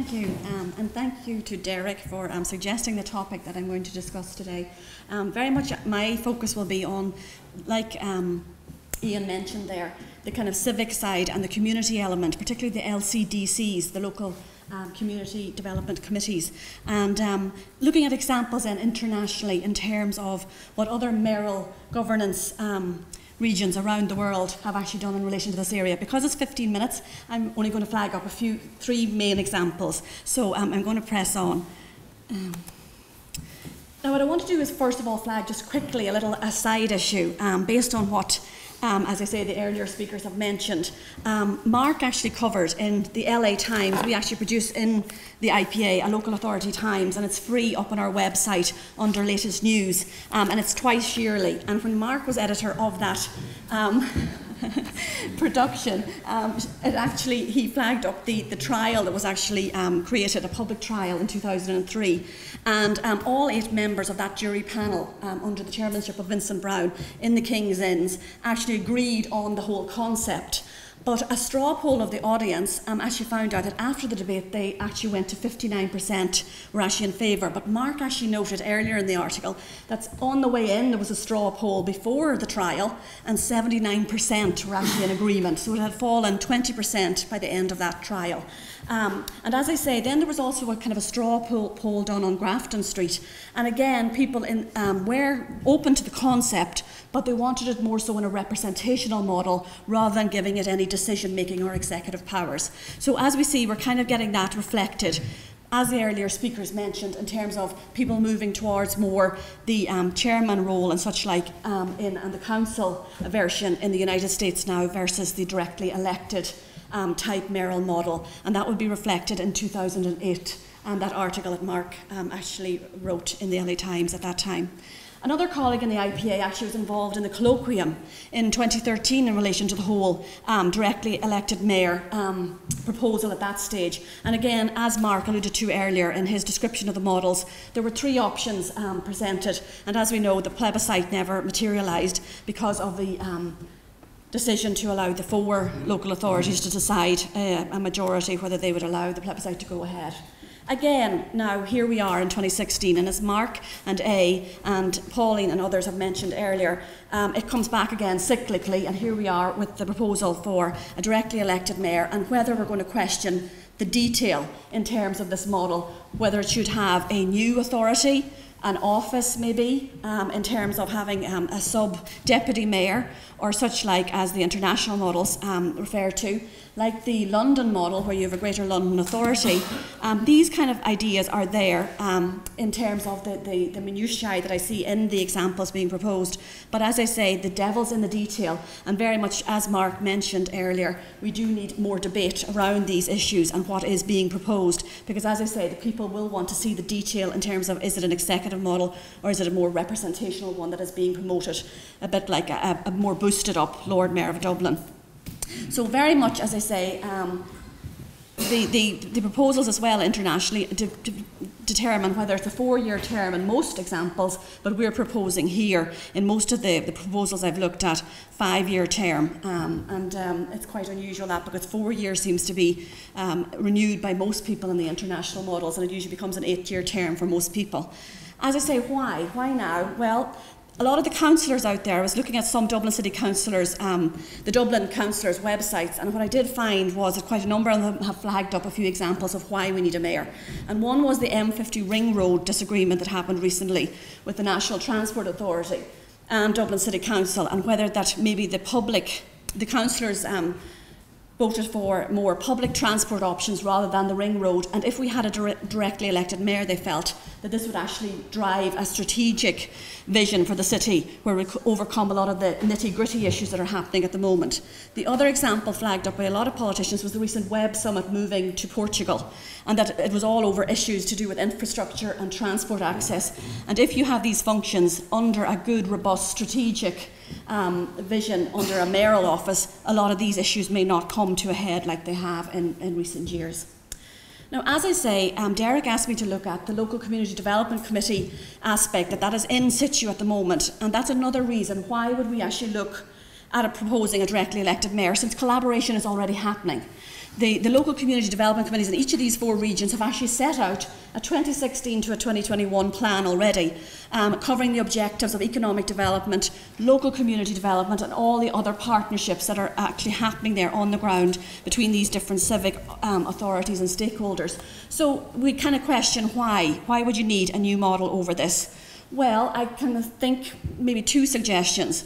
Thank you, and thank you to Derek for suggesting the topic that I'm going to discuss today. Very much my focus will be on, like Ian mentioned there, the kind of civic side and the community element, particularly the LCDCs, the local community development committees, and looking at examples then internationally in terms of what other mayoral governance regions around the world have actually done in relation to this area. Because it's 15 minutes, I'm only going to flag up three main examples. So I'm going to press on. Now what I want to do is first of all flag just quickly a side issue based on what, as I say, the earlier speakers have mentioned. Mark actually covered in the LA Times. We actually produce in the IPA a local authority Times, and it's free up on our website under latest news, and it's twice yearly. And when Mark was editor of that production, he flagged up the trial that was actually created, a public trial in 2003, and all 8 members of that jury panel under the chairmanship of Vincent Browne in the King's Inns actually agreed on the whole concept. But a straw poll of the audience actually found out that after the debate they actually went to 59% were actually in favour. But Mark actually noted earlier in the article that on the way in there was a straw poll before the trial and 79% were actually in agreement. So it had fallen 20% by the end of that trial. And as I say, then there was also a kind of a straw poll done on Grafton Street. And again, people were open to the concept, but they wanted it more so in a representational model rather than giving it any decision-making or executive powers. So as we see, we're kind of getting that reflected, as the earlier speakers mentioned, in terms of people moving towards more the chairman role and such like in the council version in the United States now versus the directly elected type mayoral model, and that would be reflected in 2008 and that article that Mark actually wrote in the LA Times at that time. Another colleague in the IPA actually was involved in the colloquium in 2013 in relation to the whole directly elected mayor proposal at that stage. And again, as Mark alluded to earlier in his description of the models, there were 3 options presented, and as we know, the plebiscite never materialised because of the decision to allow the 4 local authorities to decide a majority whether they would allow the plebiscite to go ahead. Again, now here we are in 2016, and as Mark and and Pauline and others have mentioned earlier, it comes back again cyclically, and here we are with the proposal for a directly elected mayor, and whether we're going to question the detail in terms of this model, whether it should have a new authority, an office maybe, in terms of having a sub-deputy mayor or such like as the international models refer to, like the London model where you have a Greater London Authority. These kind of ideas are there in terms of the minutiae that I see in the examples being proposed. But as I say, the devil's in the detail, and very much as Mark mentioned earlier, we do need more debate around these issues and what is being proposed, because as I say, the people will want to see the detail in terms of, is it an executive model or is it a more representational one that is being promoted, a bit like a more boosted up Lord Mayor of Dublin. So very much, as I say, the proposals as well internationally determine whether it's a 4-year term in most examples, but we're proposing here in most of the proposals I've looked at 5-year term, and it's quite unusual that, because 4 years seems to be renewed by most people in the international models, and it usually becomes an 8-year term for most people. As I say, why? Why now? Well, a lot of the councillors out there, I was looking at some Dublin City councillors, the Dublin councillors' websites, and what I did find was that quite a number of them have flagged up a few examples of why we need a mayor. And one was the M50 Ring Road disagreement that happened recently with the National Transport Authority and Dublin City Council, and whether that maybe the councillors voted for more public transport options rather than the ring road, and if we had a directly elected mayor, they felt that this would actually drive a strategic vision for the city where we could overcome a lot of the nitty-gritty issues that are happening at the moment. The other example flagged up by a lot of politicians was the recent Web Summit moving to Portugal, and that it was all over issues to do with infrastructure and transport access. And if you have these functions under a good, robust, strategic vision under a mayoral office, a lot of these issues may not come to a head like they have in recent years. Now, as I say, Derek asked me to look at the Local Community Development Committee aspect, that is in situ at the moment, and that's another reason why would we actually look at proposing a directly elected mayor, since collaboration is already happening. the local community development committees in each of these 4 regions have actually set out a 2016 to a 2021 plan already, covering the objectives of economic development, local community development, and all the other partnerships that are actually happening there on the ground between these different civic authorities and stakeholders. So we kind of question why. Why would you need a new model over this? Well, I kind of think maybe 2 suggestions.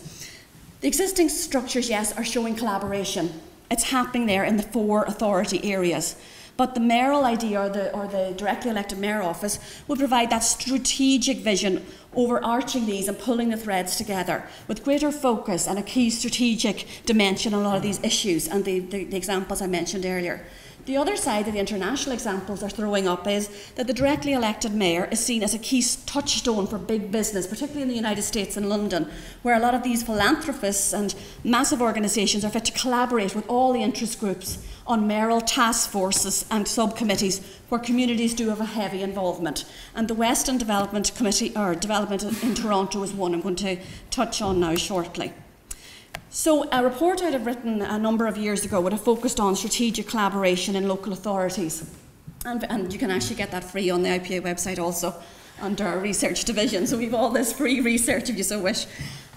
The existing structures, yes, are showing collaboration. It's happening there in the 4 authority areas. But the mayoral idea, or the directly elected mayor office, will provide that strategic vision overarching these and pulling the threads together with greater focus and a key strategic dimension on a lot of these issues and the examples I mentioned earlier. The other side that the international examples are throwing up is that the directly elected mayor is seen as a key touchstone for big business, particularly in the United States and London, where a lot of these philanthropists and massive organisations are fit to collaborate with all the interest groups on mayoral task forces and subcommittees where communities do have a heavy involvement. And the Western Development Committee, or Development in Toronto, is one I'm going to touch on now shortly. So a report I'd have written a number of years ago would have focused on strategic collaboration in local authorities. And you can actually get that free on the IPA website also under our research division. So we've all this free research if you so wish.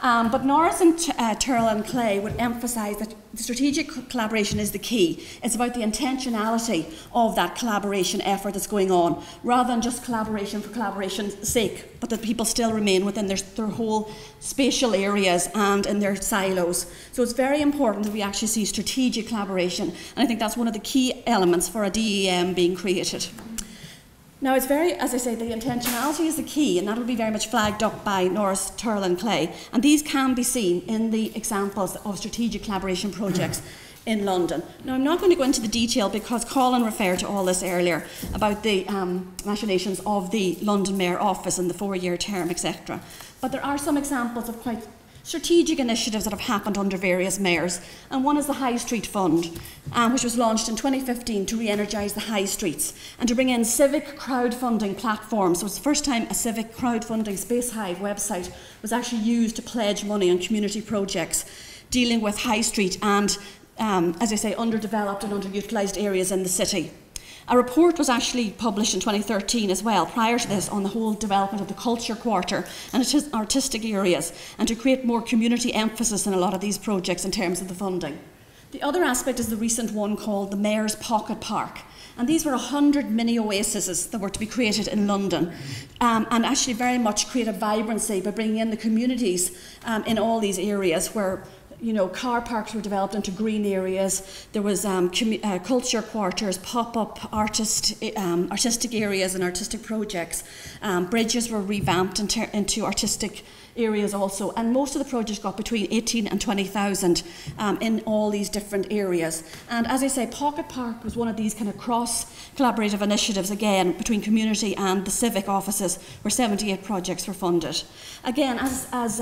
But Norris and Turrell and Clay would emphasise that strategic collaboration is the key. It's about the intentionality of that collaboration effort that's going on, rather than just collaboration for collaboration's sake, but that people still remain within their whole spatial areas and in their silos. So it's very important that we actually see strategic collaboration, and I think that's one of the key elements for a DEM being created. Now, it's very, as I say, the intentionality is the key, and that will be very much flagged up by Norris, Turrell and Clay. And these can be seen in the examples of strategic collaboration projects in London. Now, I'm not going to go into the detail because Colin referred to all this earlier about the machinations of the London Mayor Office and the 4-year term, etc. But there are some examples of quite strategic initiatives that have happened under various mayors, and one is the High Street Fund, which was launched in 2015 to re-energise the high streets and to bring in civic crowdfunding platforms. So it's the first time a civic crowdfunding Space Hive website was actually used to pledge money on community projects dealing with high street and, as I say, underdeveloped and underutilised areas in the city. A report was actually published in 2013 as well, prior to this, on the whole development of the culture quarter and artistic areas, and to create more community emphasis in a lot of these projects in terms of the funding. The other aspect is the recent one called the Mayor's Pocket Park. And these were 100 mini oases that were to be created in London, and actually very much create a vibrancy by bringing in the communities in all these areas where, you know, car parks were developed into green areas. There was culture quarters, pop-up artistic areas and artistic projects. Bridges were revamped into artistic areas also, and most of the projects got between 18 and 20,000 in all these different areas. And as I say, Pocket Park was one of these kind of cross-collaborative initiatives, again, between community and the civic offices, where 78 projects were funded. Again, as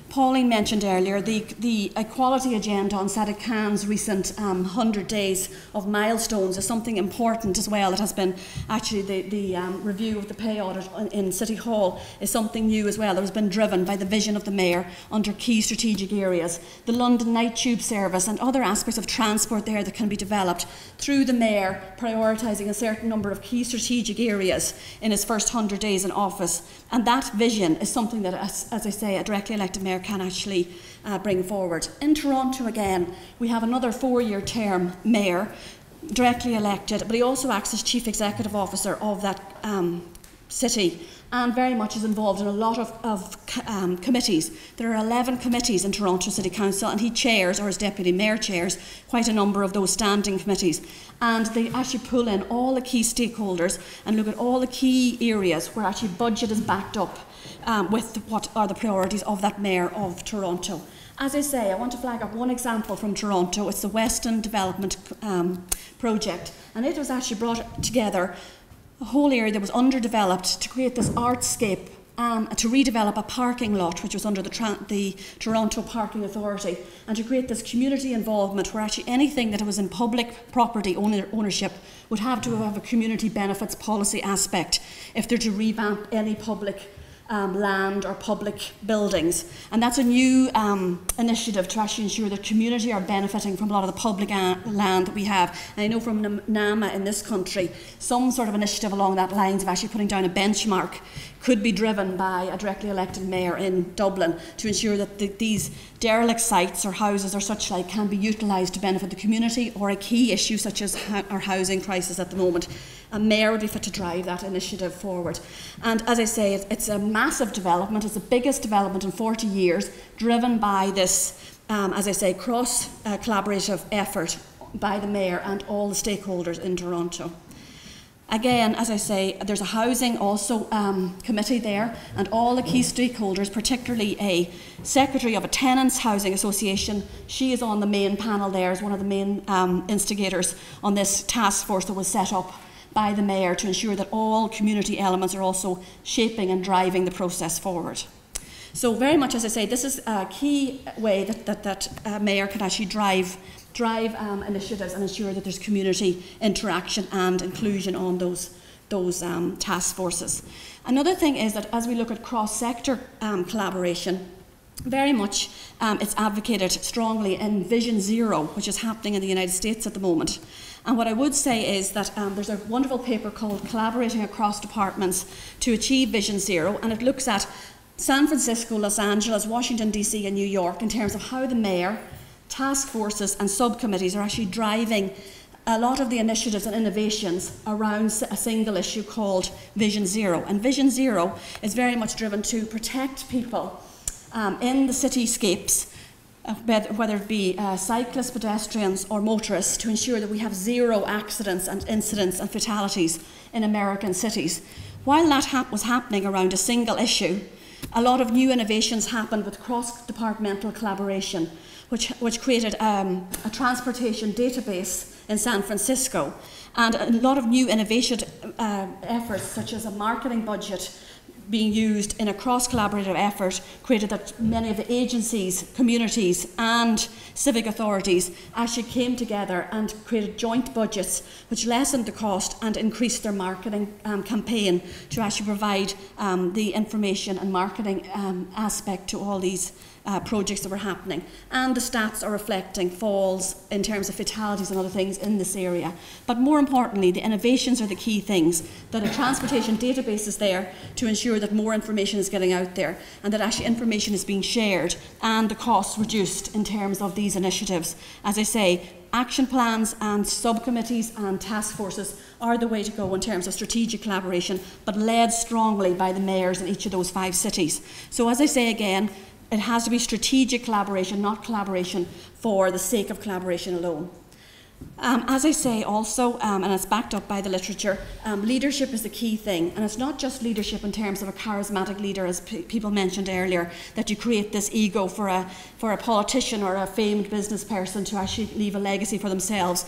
Pauline mentioned earlier, the equality agenda on Sadiq Khan's recent 100 days of milestones is something important as well. It has been actually the review of the pay audit in City Hall is something new as well. That has been driven by the vision of the Mayor under key strategic areas. The London Night Tube service and other aspects of transport there that can be developed through the Mayor prioritising a certain number of key strategic areas in his first 100 days in office. And that vision is something that, as I say, a directly elected Mayor can actually bring forward. In Toronto, again, we have another 4-year term Mayor, directly elected, but he also acts as Chief Executive Officer of that city, and very much is involved in a lot of committees. There are 11 committees in Toronto City Council, and he chairs, or his Deputy Mayor chairs, quite a number of those standing committees. And they actually pull in all the key stakeholders and look at all the key areas where actually budget is backed up with what are the priorities of that Mayor of Toronto. As I say, I want to flag up one example from Toronto. It's the Western Development Project, and it was actually brought together a whole area that was underdeveloped to create this artscape, to redevelop a parking lot which was under the Toronto Parking Authority, and to create this community involvement where actually anything that was in public property ownership would have to have a community benefits policy aspect if they're to revamp any public land or public buildings. And that's a new initiative to actually ensure that community are benefiting from a lot of the public land that we have. And I know from NAMA in this country, some sort of initiative along that lines of actually putting down a benchmark could be driven by a directly elected mayor in Dublin to ensure that these derelict sites or houses or such like can be utilised to benefit the community, or a key issue such as our housing crisis at the moment. A mayor would be fit to drive that initiative forward. And as I say, it's a massive development. It's the biggest development in 40 years, driven by this, as I say, cross-collaborative effort by the mayor and all the stakeholders in Toronto. Again, as I say, there's a housing also committee there, and all the key stakeholders, particularly a secretary of a tenants housing association. She is on the main panel there as one of the main instigators on this task force that was set up by the mayor to ensure that all community elements are also shaping and driving the process forward. So very much, as I say, this is a key way that a mayor can actually drive initiatives and ensure that there's community interaction and inclusion on those task forces. Another thing is that as we look at cross-sector collaboration, very much it's advocated strongly in Vision Zero, which is happening in the United States at the moment. And what I would say is that there's a wonderful paper called Collaborating Across Departments to Achieve Vision Zero, and it looks at San Francisco, Los Angeles, Washington DC and New York in terms of how the mayor, task forces and subcommittees are actually driving a lot of the initiatives and innovations around a single issue called Vision Zero. And Vision Zero is very much driven to protect people in the cityscapes, whether it be cyclists, pedestrians or motorists, to ensure that we have zero accidents and incidents and fatalities in American cities. While that was happening around a single issue, a lot of new innovations happened with cross-departmental collaboration, which created a transportation database in San Francisco, and a lot of new innovation efforts, such as a marketing budget being used in a cross-collaborative effort, created that many of the agencies, communities and civic authorities actually came together and created joint budgets which lessened the cost and increased their marketing campaign to actually provide the information and marketing aspect to all these projects that were happening. And the stats are reflecting falls in terms of fatalities and other things in this area. But more importantly, the innovations are the key things, that a transportation database is there to ensure that more information is getting out there and that actually information is being shared and the costs reduced in terms of these initiatives. As I say, action plans and subcommittees and task forces are the way to go in terms of strategic collaboration, but led strongly by the mayors in each of those 5 cities. So as I say again, it has to be strategic collaboration, not collaboration for the sake of collaboration alone. As I say also, and it's backed up by the literature, leadership is the key thing. And it's not just leadership in terms of a charismatic leader, as people mentioned earlier, that you create this ego for a politician or a famed business person to actually leave a legacy for themselves.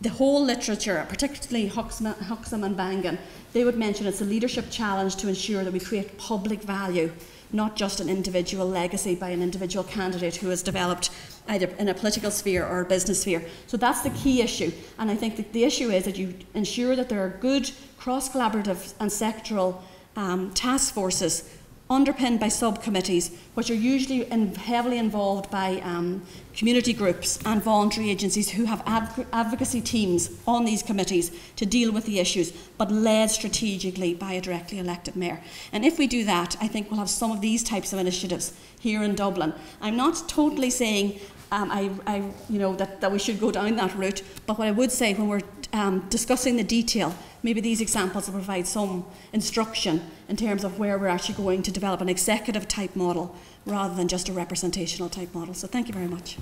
The whole literature, particularly Huxham and Bangan, they would mention it's a leadership challenge to ensure that we create public value, not just an individual legacy by an individual candidate who has developed either in a political sphere or a business sphere. So that's the key issue. And I think that the issue is that you ensure that there are good cross-collaborative and sectoral task forces underpinned by subcommittees, which are usually heavily involved by community groups and voluntary agencies who have advocacy teams on these committees to deal with the issues, but led strategically by a directly elected mayor. And if we do that, I think we'll have some of these types of initiatives here in Dublin. I'm not totally saying that we should go down that route, but what I would say when we're discussing the detail, maybe these examples will provide some instruction in terms of where we're actually going to develop an executive type model rather than just a representational type model. So thank you very much.